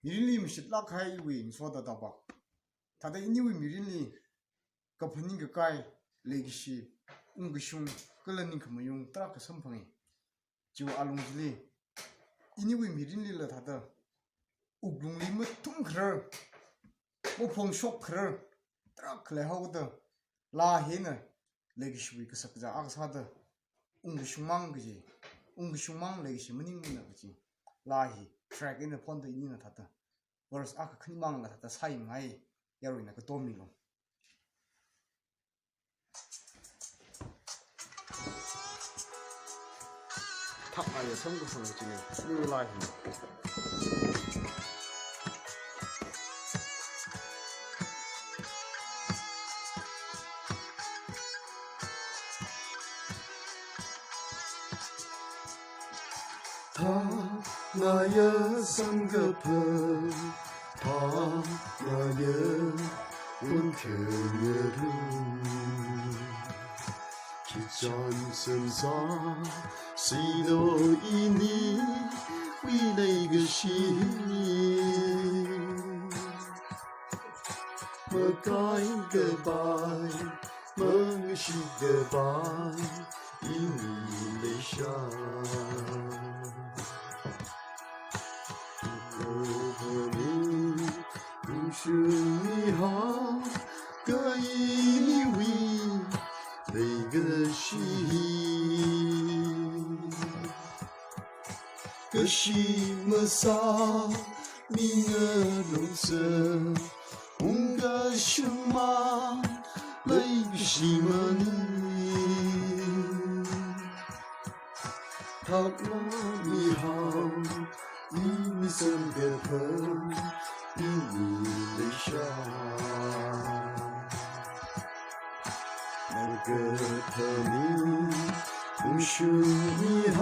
미린리 미시 라카이 윙 소다 다바 다다 이니위 미린리 가프닝 가까이 레기시 웅그슝 끌라닝 그모용 따라가 선방에 지우 알롱질리 이니위 미린리라 다다 우glung리 뭐 퉁크러 뭐 봉쇼크러 따라클레 하고다 라헤나 레기시 위 그삭자 악사다 웅그슝망 그지 웅그슝망 레기시 머닝문나 그지 라히 트랙 인의 폰도 이니나 다다 버스 아까 큰 망나 다다 사이마이 야로이나 그 도미노 탑아야 성급성을 지내 리라히 나의 성급은 나의 운명을 기전승사 시도이니 위내것이 머가이 그바이 멍시 그바이 이니 레샤是你好，可以为那个心，可是么啥，你个龙色，ungkashung mang leikashi你，他那你好，你身边朋。因你泪下，那个特你不是你好，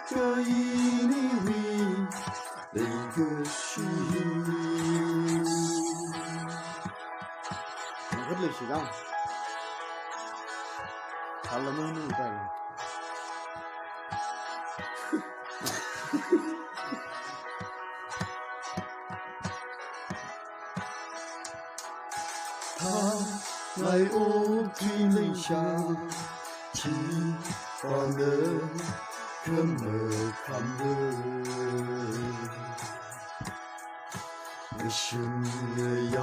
可以你为那个心。我累死了，看了弄干了。他来屋顶泪下，起花了，可么看了？我心里呀，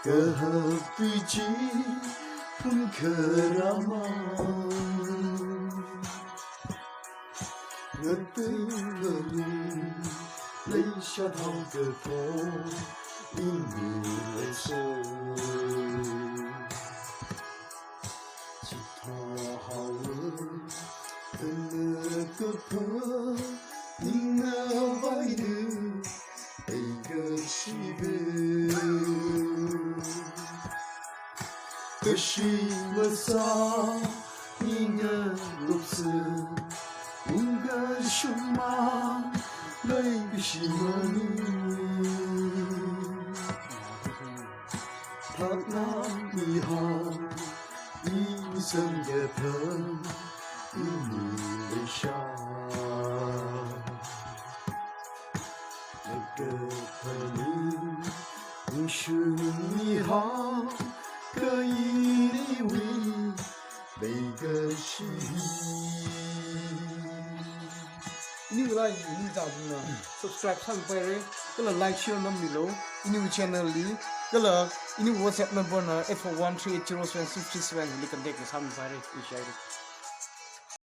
个何必记不可让吗？我对了你，泪下掏个头。因你来说，其他好了，跟那个朋你那外的那个西边，可是么啥，你那路子ungkashung mang leikashi你。他那你好，一生也疼，因你泪下。那个疼你，不是你好，可以你为那个心。你个来你咋子呢 ？subscribe 上ไปเลยก็เลย like share น้ำมีโลนี่ channel ลีก็เลยนี่ WhatsApp number นะ841380757ลิกันเด็กจะทำไปเลย